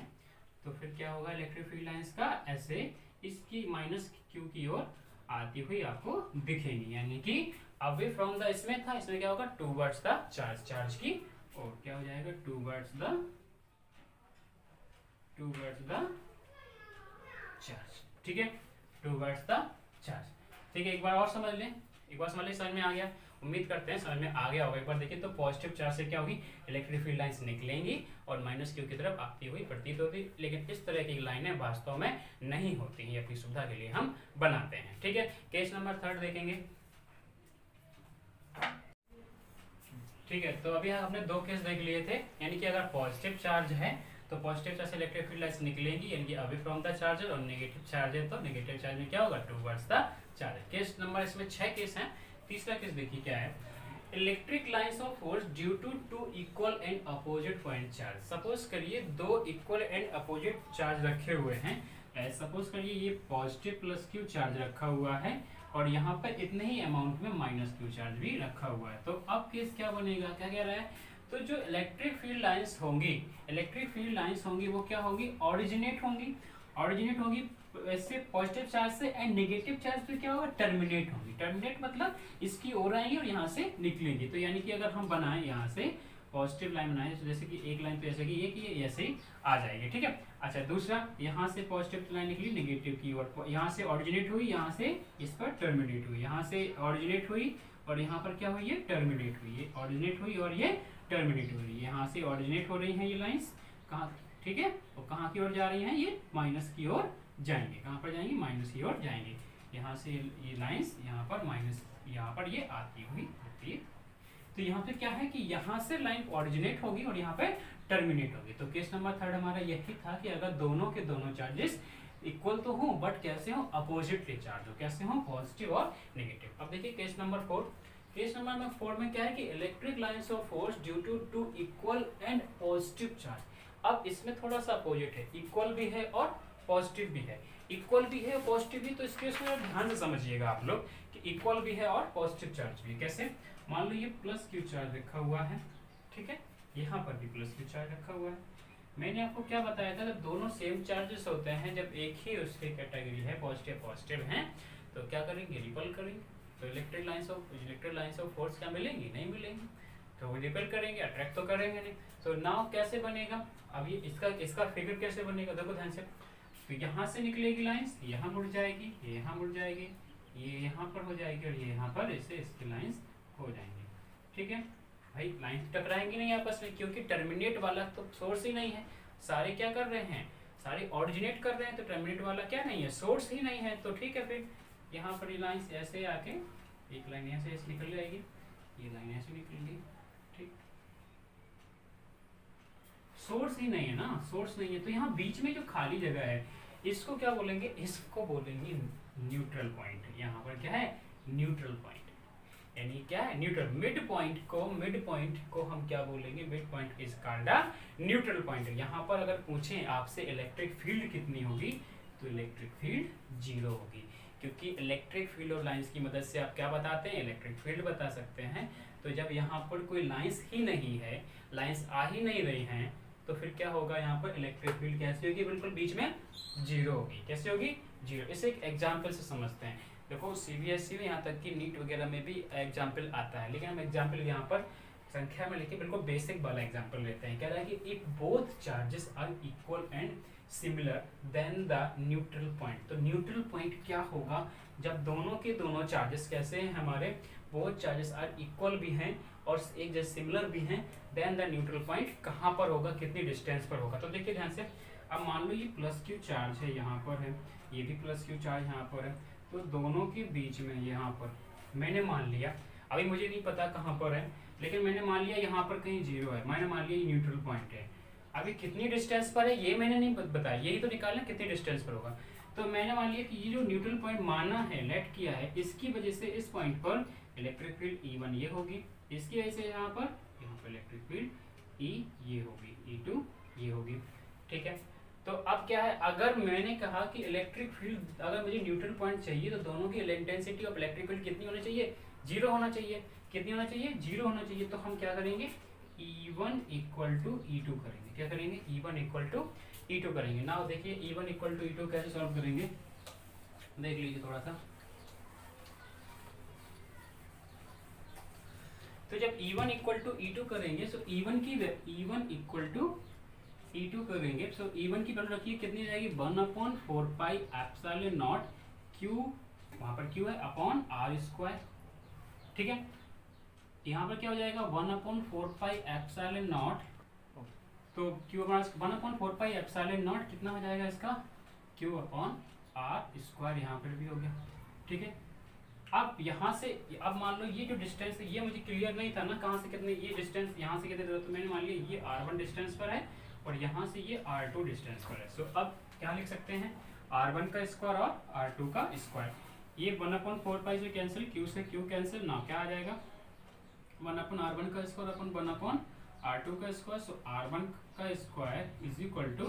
तो फिर क्या होगा, इलेक्ट्रिक फील्ड लाइंस का ऐसे इसकी माइनस Q की ओर आती हुई आपको दिखेंगी, यानी कि अवे फ्रॉम द, इसमें था, इसमें क्या होगा, टूवर्ड्स द चार्ज की ओर क्या हो जाएगा, टूवर्ड्स द चार्ज, ठीक है, टूवर्ड्स द चार्ज। ठीक है, एक बार और समझ लें, समझ में आ गया, उम्मीद करते हैं समझ में आ गया होगा। एक बार देखिए तो पॉजिटिव चार्ज से क्या होगी, इलेक्ट्रिक फील्ड लाइंस निकलेंगी और माइनस क्यू की तरफ आती हुई प्रतीत होती, लेकिन इस तरह की लाइनें वास्तव में नहीं होती हैं, अपनी सुविधा के लिए हम बनाते हैं। ठीक है, केस नंबर 3 देखेंगे। ठीक है, तो अभी हमने 2 केस देख लिए थे, यानी कि अगर पॉजिटिव चार्ज है तो पॉजिटिव चार्ज से इलेक्ट्रिक फील्ड लाइंस निकलेंगी, यानी कि अवे फ्रॉम द चार्जर, और नेगेटिव चार्ज है तो नेगेटिव चार्ज में क्या होगा, towards the charger. Case number इसमें 6 केस हैं। तीसरा केस देखिए क्या है, electric lines of force due to 2 equal and opposite point charge. Suppose करिए 2 इक्वल एंड अपोजिट चार्ज रखे हुए हैं, सपोज करिए ये पॉजिटिव प्लस क्यू चार्ज रखा हुआ है और यहाँ पर इतने ही अमाउंट में माइनस क्यू चार्ज भी रखा हुआ है। तो अब केस क्या बनेगा, क्या कह रहा है, तो जो इलेक्ट्रिक फील्ड लाइंस होंगी वो क्या होगी, ऑरिजिनेट होंगी वैसे पॉजिटिव चार्ज से, एंड नेगेटिव चार्ज पे क्या होगा, टर्मिनेट होंगी। टर्मिनेट मतलब इसकी ओर आएंगी और यहाँ से निकलेंगी। तो यानी कि अगर हम बनाएं यहाँ से पॉजिटिव लाइन बनाए, जैसे कि एक लाइन तो ऐसे की ये ऐसे ही आ जाएगी। ठीक है, अच्छा दूसरा, यहाँ से पॉजिटिव लाइन निकली नेगेटिव की ओर, यहाँ से ऑरिजिनेट हुई, यहाँ से इस पर टर्मिनेट हुई, यहाँ से ऑरिजिनेट हुई और यहाँ पर क्या हुई है, टर्मिनेट हुई, ये ऑरिजिनेट हुई और ये टर्मिनेट हो रही है। यहाँ से ऑरिजिनेट हो रही है ये लाइंस, कहाँ, ठीक है, और कहाँ की ओर जा रही हैं, ये माइनस की ओर जाएंगे। कहाँ पर जाएंगे, माइनस की ओर जाएंगे। यहाँ से ये लाइंस यहाँ पर माइनस, यहाँ पर ये आती हुई होती है। तो यहाँ पे क्या है कि यहाँ से लाइन ऑरिजिनेट होगी और यहाँ पे टर्मिनेट होगी। तो केस नंबर 3 हमारा यही था कि अगर दोनों के दोनों चार्जेस इक्वल तो हो, बट कैसे हो, अपोजिटली चार्ज हो, कैसे हो, पॉजिटिव और नेगेटिव। अब देखिए केस नंबर 4। केस नंबर 4 में क्या है कि electric lines of force due to 2 equal and positive charge. अब इसमें थोड़ा सा अपोजिट है, इक्वल भी है और पॉजिटिव भी है, इक्वल भी है पॉजिटिव भी। तो इस केस में ध्यान से समझिएगा आप लोग कि इक्वल भी है और पॉजिटिव चार्ज भी। कैसे, मान लो ये प्लस क्यू चार्ज रखा हुआ है, ठीक है, यहाँ पर भी प्लस क्यू चार्ज रखा हुआ है। मैंने आपको क्या बताया था, जब दोनों सेम चार्जेस होते हैं, जब एक ही उसकी कैटेगरी है, पॉजिटिव हैं, तो क्या करेंगे, रिपल करेंगे। तो इलेक्ट्रिक लाइंस ऑफ फोर्स क्या मिलेंगी, नहीं मिलेंगी, तो वो रिपेल करेंगे, अट्रैक्ट तो करेंगे नहीं। तो नाउ कैसे बनेगा, अब ये इसका फिगर कैसे बनेगा, देखो ध्यान से। तो यहाँ से निकलेगी लाइंस, यहाँ मुड़ जाएगी, ये यहाँ मुड़ जाएगी, ये यहाँ पर हो जाएगी और ये यहाँ पर ऐसे इसकी लाइंस हो जाएंगी। ठीक है भाई, लाइंस टकराएंगी नहीं आपस में, क्योंकि टर्मिनेट वाला तो सोर्स ही नहीं है। सारे क्या कर रहे हैं, सारे ऑरिजिनेट कर रहे हैं, तो टर्मिनेट वाला क्या नहीं है, सोर्स ही नहीं है। तो ठीक है, फिर यहाँ पर ये लाइंस ऐसे आके, एक लाइन यहाँ से ऐसे निकल जाएगी, ये लाइन ऐसे निकलेगी, ठीक, सोर्स ही नहीं है ना, सोर्स नहीं है। तो यहाँ बीच में जो खाली जगह है, इसको क्या बोलेंगे, इसको बोलेंगे न्यूट्रल पॉइंट। यहाँ पर क्या है, न्यूट्रल पॉइंट, यानी क्या है, न्यूट्रल। मिड पॉइंट को हम क्या बोलेंगे, mid point is called a neutral point. यहाँ पर अगर पूछें आपसे इलेक्ट्रिक फील्ड कितनी होगी, तो इलेक्ट्रिक फील्ड 0 होगी, क्योंकि इलेक्ट्रिक फील्ड और लाइंस की मदद से आप क्या बताते हैं, इलेक्ट्रिक फील्ड बता सकते हैं। तो जब यहाँ पर कोई लाइंस ही नहीं है, लाइंस आ ही नहीं रही हैं, तो फिर क्या होगा, यहाँ पर इलेक्ट्रिक फील्ड कैसे होगी, बिल्कुल बीच में 0 होगी। कैसे होगी, 0। इसे एक एग्जाम्पल से समझते हैं। देखो CBSE में, यहाँ तक कि नीट वगैरह में भी एग्जाम्पल आता है, लेकिन हम एग्जाम्पल यहाँ पर संख्या में लेके बिल्कुल बेसिक वाला एग्जाम्पल लेते हैं। कह रहा है कि if both charges are equal and similar then the neutral point. तो न्यूट्रल पॉइंट क्या होगा, जब दोनों के दोनों चार्जेस कैसे हैं हमारे, बोथ चार्जेस आर इक्वल भी हैं और एक जैसे सिमिलर भी हैं, देन द न्यूट्रल पॉइंट कहाँ पर होगा, कितनी डिस्टेंस पर होगा। तो देखिए ध्यान से, अब मान लो ये प्लस क्यू चार्ज है, यहाँ पर है, ये भी प्लस क्यू चार्ज यहाँ पर है, तो दोनों के बीच में यहाँ पर मैंने मान लिया, अभी मुझे नहीं पता कहाँ पर है, लेकिन मैंने मान लिया यहाँ पर कहीं 0 है, मैंने मान लिया ये न्यूट्रल पॉइंट है। अभी कितनी डिस्टेंस पर है ये मैंने नहीं बताया, यही तो निकालना कितनी डिस्टेंस पर होगा। तो मैंने मान लिया कि ये जो न्यूट्रल पॉइंट माना है, लेट किया है, इसकी वजह से इस पॉइंट पर इलेक्ट्रिक फील्ड E1 ये होगी, इसकी वजह से यहाँ पर इलेक्ट्रिक फील्ड E ये होगी, E2 ये होगी। ठीक है, तो अब क्या है, अगर मैंने कहा कि इलेक्ट्रिक फील्ड, अगर मुझे न्यूट्रल पॉइंट चाहिए, तो दोनों की इंटेंसिटी ऑफ इलेक्ट्रिक फील्ड कितनी होनी चाहिए, 0 होना चाहिए। कितनी होना चाहिए, 0 होना चाहिए। तो हम क्या करेंगे, E1 इक्वल टू E2 करेंगे। क्या करेंगे, E1 इक्वल टू E2 करेंगे। ना देखिए E1 इक्वल टू E2 कैसे सॉल्व करेंगे, देख लीजिए थोड़ा सा। तो जब E1 इक्वल टू E2 करेंगे, तो E1 इक्वल टू E2 करेंगे तो E1 की वैल्यू रखिए कितनी जाएगी 1/4 पाई एप्सिलॉन नॉट Q, वहां पर Q है अपॉन R²। ठीक है, यहाँ पर क्या हो जाएगा 1/4 पाई एप्सिलॉन नॉट, तो Q upon 1/4 pi epsilon not कितना हो जाएगा इसका Q अपॉन R², यहाँ पर भी हो गया। ठीक है, अब यहाँ से अब मान लो ये जो डिस्टेंस है ये मुझे क्लियर नहीं था ना, कहाँ से कितने ये डिस्टेंस यहाँ से कितने दे, तो मैंने मान लिया ये R1 डिस्टेंस पर है और यहाँ से ये R2 डिस्टेंस पर है। सो अब क्या लिख सकते हैं R1 का स्क्वायर और R2 का स्क्वायर, ये 1/4 पाई से कैंसिल, Q से Q कैंसिल, ना क्या आ जाएगा 1/R1 का स्क्वायर अपन 1/R2 का स्क्वायर। सो R1 का square is equal to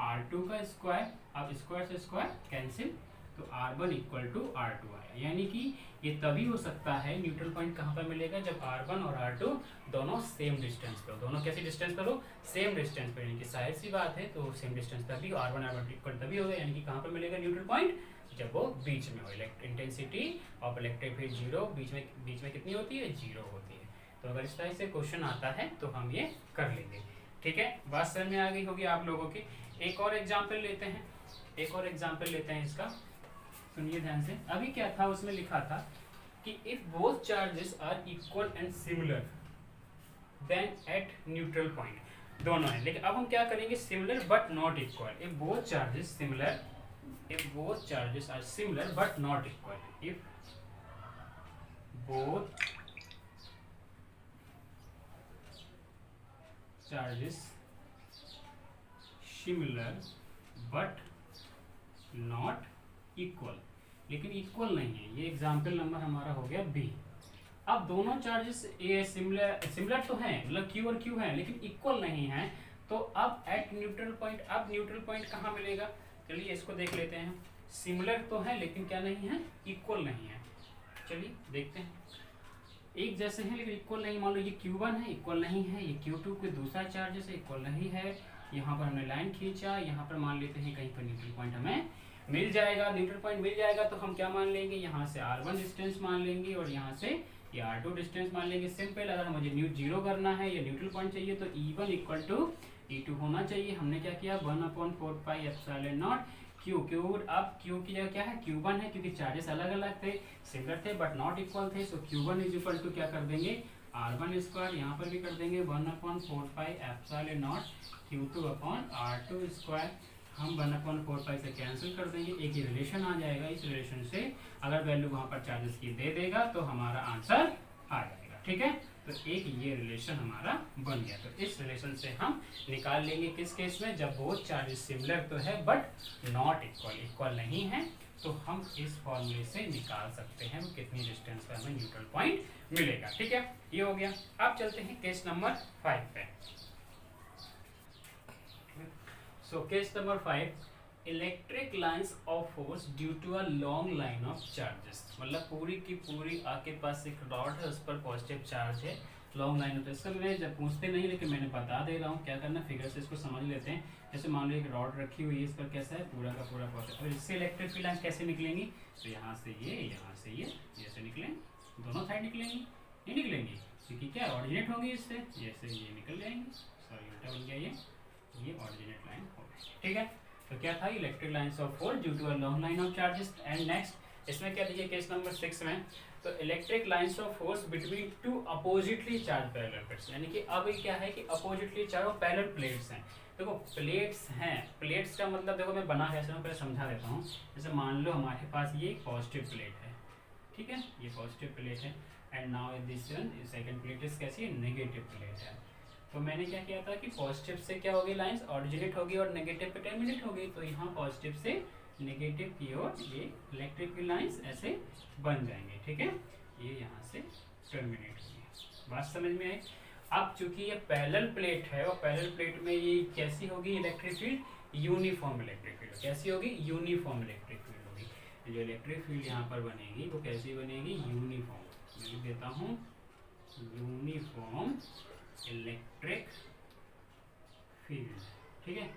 R2 का स्क्वायर, अब स्क्वायर से स्क्वायर कैंसिल, तो R1 इक्वल टू R2 आया। यानी कि ये तभी हो सकता है न्यूट्रल पॉइंट कहाँ पर मिलेगा जब R1 और R2 दोनों सेम डिस्टेंस पर हो, दोनों कैसी डिस्टेंस पर हो, सेम डिस्टेंस पर, यानी कि जाहिर सी बात है तो सेम डिस्टेंस तभी R1 इक्वल तभी होगा, यानी कि कहाँ पर मिलेगा न्यूट्रल पॉइंट जब वो बीच में हो। Intensity of electric field zero, बीच में कितनी होती है 0 होती है। तो अगर इस तरह से क्वेश्चन आता है तो हम ये कर लेंगे। ठीक है, बात समझ में आ गई होगी आप लोगों की। एक और एग्जाम्पल लेते हैं, इसका सुनिए ध्यान से। अभी क्या था उसमें लिखा था कि if both charges are equal and similar then at neutral point, दोनों है, लेकिन अब हम क्या करेंगे similar but not equal. If both charges are similar but not equal, if both charges similar but not equal, लेकिन इक्वल नहीं है, ये एग्जाम्पल नंबर हमारा हो गया बी। अब दोनों चार्जेस ये सिमिलर तो हैं, मतलब Q और Q है, लेकिन इक्वल नहीं है, तो अब एट न्यूट्रल पॉइंट, अब न्यूट्रल पॉइंट कहाँ मिलेगा, चलिए इसको देख लेते हैं। सिमिलर तो है लेकिन क्या नहीं है, इक्वल नहीं है। चलिए देखते हैं, एक जैसे हैं लेकिन इक्वल नहीं। मान लो ये Q1 है, इक्वल नहीं है, ये Q2 कोई दूसरा चार्जेस है, इक्वल नहीं है। यहाँ पर हमने लाइन खींचा, यहाँ पर मान लेते हैं कहीं पर न्यूट्रल पॉइंट हमें मिल जाएगा, न्यूट्रल पॉइंट मिल जाएगा तो हम क्या मान लेंगे, यहाँ से R1 डिस्टेंस मान लेंगे और यहाँ से ये R2 डिस्टेंस मान लेंगे। सिंपल, अगर मुझे जीरो करना है या न्यूट्रल पॉइंट चाहिए तो E1 इक्वल टू E2 होना चाहिए। हमने क्या किया 1/4 पाई एप्सिलॉन नॉट Q, अब Q की जगह क्या है Q1 है, क्योंकि चार्जेस अलग अलग थे, सिमिलर थे बट नॉट इक्वल थे। सो Q1 इज इक्वल टू क्या कर देंगे R1 स्क्वायर, यहाँ पर भी कर देंगे 1/4 pi epsilon not Q2 upon R2 square. हम 1/4 पाई से कैंसिल कर देंगे, एक ही रिलेशन आ जाएगा। इस रिलेशन से अगर वैल्यू वहाँ पर चार्जेस की दे देगा तो हमारा आंसर आ जाएगा। ठीक है, तो एक ये रिलेशन हमारा बन गया। तो इस रिलेशन से हम निकाल लेंगे किस केस में, जब बोथ चार्जेस सिमिलर तो है बट नॉट इक्वल नहीं है, तो हम इस फॉर्मूले से निकाल सकते हैं वो कितनी डिस्टेंस पर हमें न्यूट्रल पॉइंट मिलेगा। ठीक है, ये हो गया। अब चलते हैं केस नंबर 5 पे। So case number 5, electric lines of force due to a long line of charges, मतलब पूरी की पूरी आपके पास एक रॉड है, उस पर पॉजिटिव चार्ज है, लॉन्ग लाइन होता है। इसका मैं जब पूछते नहीं लेकिन मैंने बता दे रहा हूँ क्या करना, फिगर से इसको समझ लेते हैं। जैसे मान लो एक रॉड रखी हुई है, इस पर कैसा है पूरा का पूरा पॉजिटिव, और इससे इलेक्ट्रिक फील्ड लाइन कैसे निकलेंगी, तो यहाँ से ये जैसे निकलें, दोनों साइड निकलेंगी, नहीं निकलेंगी क्योंकि क्या ऑरिजिनेट होंगी इससे, जैसे ये निकल जाएंगी, सॉरी उल्टा बन गया ये ऑरिजिनेट लाइन हो गई। ठीक है, तो क्या था electric lines of force due to a long line of charges. And next इसमें क्या दीजिए केस नंबर 6 में, तो electric lines of force between two oppositely charge parallel plates, यानी कि अब क्या है कि अपोजिटली चारों पैरेलल प्लेट्स हैं। देखो प्लेट्स हैं, प्लेट्स का मतलब देखो मैं बना कैसे हूँ पहले समझा देता हूँ। जैसे मान लो हमारे पास ये पॉजिटिव प्लेट है, ठीक है, ये पॉजिटिव प्लेट है, and now this second plate is कैसी है, नेगेटिव प्लेट है। तो मैंने क्या किया था कि पॉजिटिव से क्या होगी लाइंस ऑरिजिनेट होगी और नेगेटिव पे टर्मिनेट होगी, तो यहाँ पॉजिटिव से नेगेटिव की ओर ये इलेक्ट्रिक की लाइंस ऐसे बन जाएंगे। ठीक है, ये यहाँ से टर्मिनेट होगी। बात समझ में आई। अब चूंकि ये पैरेलल प्लेट है और पैरेलल प्लेट में ये कैसी होगी electric field, uniform electric field. कैसी होगी, यूनिफॉर्म इलेक्ट्रिक फील्ड होगी। जो इलेक्ट्रिक फील्ड यहाँ पर बनेगी वो कैसी बनेगी, यूनिफॉर्म। मैं लिख देता हूँ यूनिफॉर्म इलेक्ट्रिक फील्ड। ठीक है,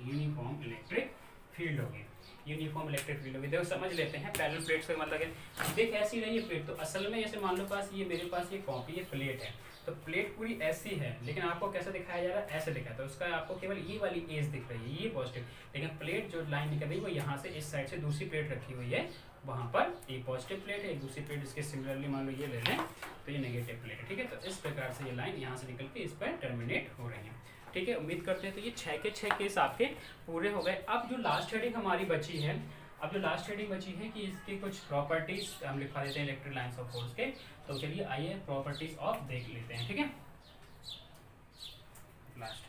यूनिफॉर्म इलेक्ट्रिक फील्ड होगी, यूनिफॉर्म इलेक्ट्रिक फील्ड होगी। देखो समझ लेते हैं पैरेलल प्लेट्स का मतलब है, देख ऐसी रही है प्लेट, तो असल में जैसे मान लो पास ये मेरे पास ये कॉपी ये प्लेट है, तो प्लेट पूरी ऐसी है, लेकिन आपको कैसे दिखाया जा रहा है, ऐसे दिखाया, तो उसका आपको केवल ये वाली एज दिख रही है, ये पॉजिटिव, लेकिन प्लेट जो लाइन निकल रही है वो यहाँ से इस साइड से दूसरी प्लेट रखी हुई है, वहाँ पर ये पॉजिटिव प्लेट है, दूसरी प्लेट इसके सिमिलरली मान लो ये ले लें तो ये नेगेटिव प्लेट है, ठीक है। तो इस प्रकार से ये लाइन यहाँ से निकल के इस पर टर्मिनेट हो रही है, ठीक है। उम्मीद करते हैं तो ये 6 के 6 केस आपके पूरे हो गए। अब जो लास्ट हेडिंग हमारी बची है, कि इसकी कुछ प्रॉपर्टीज हम लिखा देते हैं इलेक्ट्रिक लाइंस ऑफ फोर्स के। तो चलिए आइए प्रॉपर्टीज ऑफ देख लेते हैं, ठीक है। लास्ट,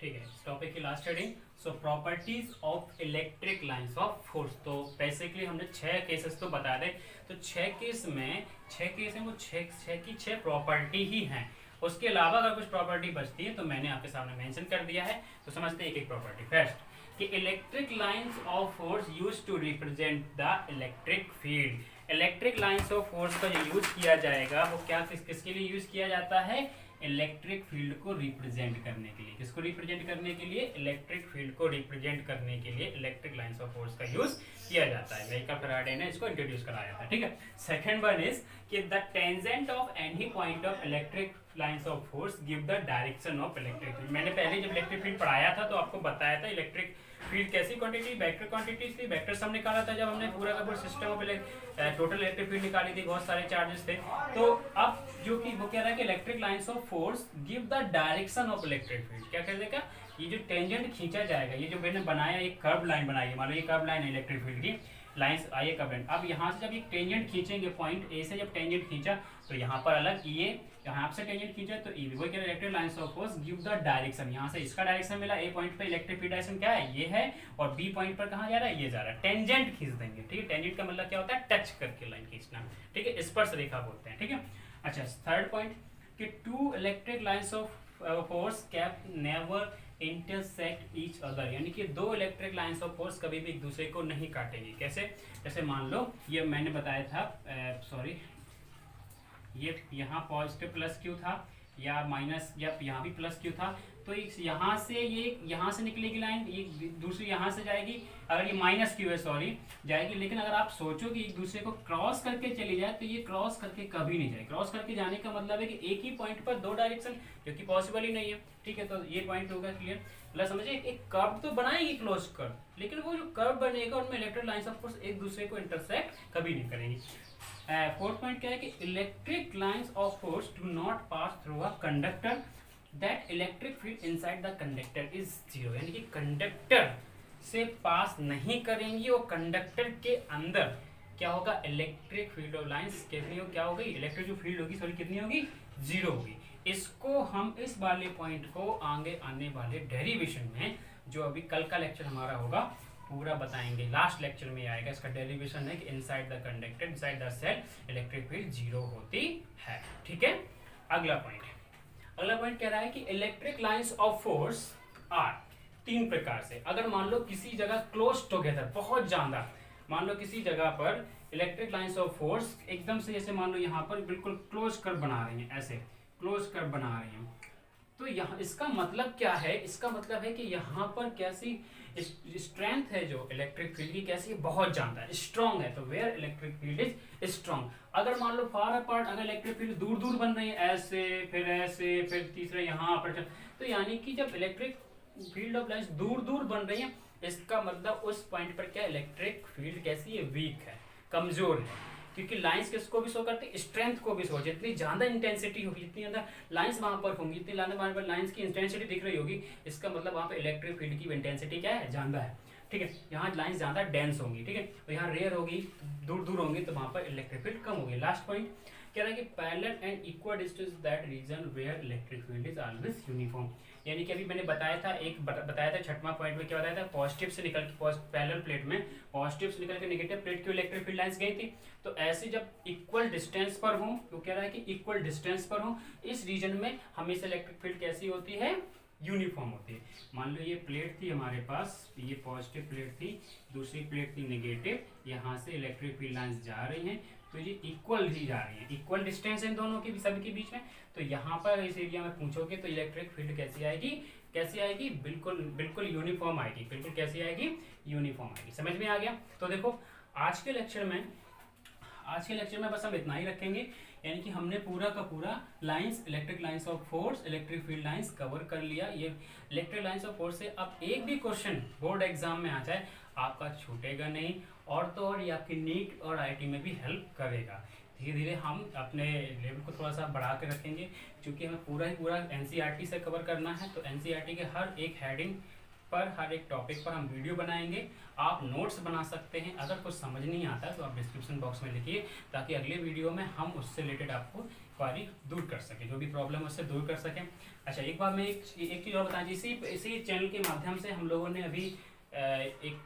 ठीक है, इस टॉपिक की last heading, so properties of electric lines of force. तो बेसिकली हमने 6 केसेस तो बता दें, तो 6 केस हैं वो 6 की 6 प्रॉपर्टी ही हैं। उसके अलावा अगर कुछ प्रॉपर्टी बचती है तो मैंने आपके सामने मेंशन कर दिया है, तो समझते हैं एक एक प्रॉपर्टी। फर्स्ट कि electric lines of force used to represent the electric field. Electric lines of force का जो यूज किया जाएगा वो क्या किसके लिए यूज किया जाता है, इलेक्ट्रिक फील्ड को रिप्रेजेंट करने के लिए। किसको रिप्रेजेंट करने के लिए, इलेक्ट्रिक फील्ड को रिप्रेजेंट करने के लिए इलेक्ट्रिक लाइंस ऑफ फोर्स का यूज किया जाता है। माइकल फैराडे ने इसको इंट्रोड्यूस कराया था, ठीक है। सेकंड वन इज कि the tangent of any point of electric lines of force give the direction of electric field. मैंने पहले जब इलेक्ट्रिक फील्ड पढ़ाया था तो आपको बताया था इलेक्ट्रिक फील्ड कैसी क्वांटिटी, वेक्टर क्वांटिटीज थी, वेक्टर सम निकाला था जब हमने पूरा का पूरा system of total electric field निकाली थी, बहुत सारे चार्जेस थे। तो अब जो कि वो कह रहा है कि electric lines of force give the direction of electric field. क्या कर देगा, ये जो टेंजेंट खींचा जाएगा, ये जो मैंने बनाया एक कर्व लाइन बनाई है, मान लो ये कर्व लाइन है इलेक्ट्रिक फील्ड की, लाइंस आइए कर्व लाइन। अब यहाँ से जब एक टेंजेंट खींचेंगे, पॉइंट ए से जब टेंजेंट खींचा तो यहाँ पर अलग ये, यहाँ से टेंजेंट खींचा तो ई, वो क्या electric lines of force give the direction. यहाँ से इसका डायरेक्शन मिला, ए पॉइंट पे इलेक्ट्रिक फील्ड डायरेक्शन क्या है, ये है, और बी पॉइंट पर कहाँ जा रहा है, ये जा रहा है। टेंजेंट खींच देंगे, ठीक है। टेंजेंट का मतलब क्या होता है, टच करके लाइन खींचना, ठीक है, स्पर्श रेखा बोलते हैं, ठीक है। अच्छा, थर्ड पॉइंट कि two electric lines of force can never intersect each other, यानी कि दो इलेक्ट्रिक लाइंस ऑफ फोर्स कभी भी एक दूसरे को नहीं काटेंगी। कैसे, जैसे मान लो ये मैंने बताया था, ये यहाँ पॉजिटिव प्लस क्यू था या माइनस, या यहाँ भी प्लस क्यू था, तो यहाँ से ये यहाँ से निकलेगी लाइन, ये दूसरी यहाँ से जाएगी, अगर ये माइनस क्यू है सॉरी जाएगी। लेकिन अगर आप सोचो कि एक दूसरे को क्रॉस करके चली जाए तो ये क्रॉस करके कभी नहीं जाए। क्रॉस करके जाने का मतलब है कि एक ही पॉइंट पर दो डायरेक्शन, जो कि पॉसिबल ही नहीं है, ठीक है। तो ये पॉइंट होगा क्लियर, मतलब समझिए एक कर्व तो बनाएगी क्लोज कर्व, लेकिन वो जो कर्व बनेगा उनमें इलेक्ट्रिक लाइंस ऑफ फोर्स एक दूसरे को इंटरसेक्ट कभी नहीं करेंगी। फोर्थ पॉइंट क्या है कि electric lines of force do not pass through a conductor, that electric field inside the conductor is zero, यानी कि कंडक्टर से पास नहीं करेंगी, और कंडक्टर के अंदर क्या होगा, इलेक्ट्रिक फील्ड ऑफ लाइंस कितनी हो, क्या होगी, इलेक्ट्रिक जो फील्ड होगी सॉरी कितनी होगी, जीरो होगी। इसको हम इस वाले पॉइंट को आगे आने वाले डेरिवेशन में, जो अभी कल का लेक्चर हमारा होगा, पूरा बताएंगे। लास्ट लेक्चर में आएगा इसका डेरिवेशन है कि inside the conductor, inside the cell electric field zero होती है, ठीक है। अगला पॉइंट कह रहा है कि electric lines of force are तीन प्रकार से। अगर मान लो किसी जगह क्लोज टुगेदर, बहुत ज्यादा, मान लो किसी जगह पर इलेक्ट्रिक लाइंस ऑफ फोर्स एकदम से, जैसे मान लो यहाँ पर बिल्कुल क्लोज कर बना रही है, ऐसे क्लोज कर बना रही है, तो यहाँ इसका मतलब क्या है, इसका मतलब है कि यहाँ पर कैसी स्ट्रेंथ है जो इलेक्ट्रिक फील्ड की, कैसी बहुत ज्यादा स्ट्रॉन्ग है। तो where electric field is strong. अगर मान लो फार अपार्ट अगर इलेक्ट्रिक फील्ड दूर दूर बन रही है, ऐसे फिर तीसरे यहाँ पर, तो यानी कि जब इलेक्ट्रिक फील्ड ऑफ लाइंस दूर दूर बन रही है, इसका मतलब उस पॉइंट पर क्या इलेक्ट्रिक फील्ड कैसी है, वीक है, कमजोर है। क्योंकि लाइंस किसको भी शो करते हैं, स्ट्रेंथ को भी शो। जितनी ज्यादा इंटेंसिटी होगी, जितनी ज्यादा लाइंस वहां पर होंगी, इतनी ज्यादा लाइंस की इंटेंसिटी दिख रही होगी, इसका मतलब वहां पे इलेक्ट्रिक फील्ड की इंटेंसिटी क्या है, ज्यादा है, ठीक है। यहाँ लाइंस ज्यादा डेंस होंगी, ठीक है, और यहाँ रेयर होगी, दूर दूर होंगी, तो वहां पर इलेक्ट्रिक फील्ड कम होगी। लास्ट पॉइंट कह रहा है कि parallel and equal distance that region where electric field is always uniform, यानी कि अभी मैंने बताया था, एक बताया था छठवां पॉइंट में, क्या बताया था, पॉजिटिव से निकल के पैरेलल प्लेट में, पॉजिटिव से निकल के नेगेटिव प्लेट की इलेक्ट्रिक फील्ड लाइंस गई थी। तो ऐसे जब इक्वल डिस्टेंस पर हो, तो कह रहा है कि इक्वल डिस्टेंस पर हो, इस रीजन में हमेशा इलेक्ट्रिक फील्ड कैसी होती है, यूनिफॉर्म होती है। मान लो ये प्लेट थी हमारे पास, ये पॉजिटिव प्लेट थी, दूसरी प्लेट थी नेगेटिव, यहाँ से इलेक्ट्रिक फील्ड लाइंस जा रही हैं, तो ये इक्वल ही जा रही है, इक्वल डिस्टेंस है इन दोनों के सभी के बीच में। तो यहाँ पर इस एरिया में पूछोगे तो इलेक्ट्रिक फील्ड कैसी आएगी, बिल्कुल यूनिफॉर्म आएगी, बिल्कुल कैसी आएगी, यूनिफॉर्म आएगी। समझ में आ गया। तो देखो आज के लेक्चर में बस हम इतना ही रखेंगे, यानी कि हमने पूरा का पूरा lines, electric lines of force, electric field lines cover कर लिया। ये इलेक्ट्रिक लाइंस ऑफ फोर्स से अब एक भी क्वेश्चन बोर्ड एग्जाम में आ जाए आपका छूटेगा नहीं, और तो और ये आपकी नीट और आईआईटी में भी हेल्प करेगा। धीरे धीरे हम अपने लेवल को थोड़ा सा बढ़ा के रखेंगे, क्योंकि हमें पूरा ही पूरा एनसीईआरटी से कवर करना है। तो एनसीईआरटी के हर एक हेडिंग पर, हर एक टॉपिक पर हम वीडियो बनाएंगे। आप नोट्स बना सकते हैं, अगर कुछ समझ नहीं आता तो आप डिस्क्रिप्शन बॉक्स में लिखिए, ताकि अगले वीडियो में हम उससे रिलेटेड आपको क्वारी दूर कर सकें, जो भी प्रॉब्लम है उससे दूर कर सकें। अच्छा, एक बार मैं एक चीज़ और बताएं, इसी चैनल के माध्यम से हम लोगों ने अभी एक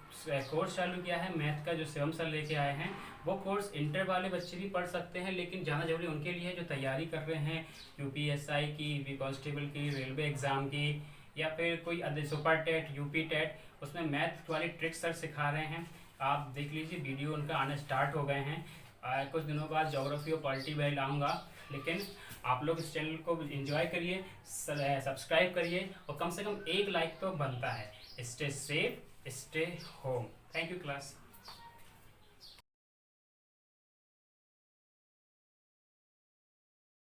कोर्स चालू किया है मैथ का, जो शिवम सर लेके आए हैं। वो कोर्स इंटर वाले बच्चे भी पढ़ सकते हैं, लेकिन ज़्यादा जरूरी उनके लिए है जो तैयारी कर रहे हैं यूपीएसआई की, यूपी कांस्टेबल की, रेलवे एग्ज़ाम की, या फिर कोई other super TET, UP TET. उसमें मैथ वाली ट्रिक्स सर सिखा रहे हैं, आप देख लीजिए, वीडियो उनका आने स्टार्ट हो गए हैं। कुछ दिनों बाद ज्योग्राफी और पॉलिटी में लाऊंगा, लेकिन आप लोग इस चैनल को एंजॉय करिए, सब्सक्राइब करिए, और कम से कम एक लाइक तो बनता है। Stay safe, stay home. Thank you class.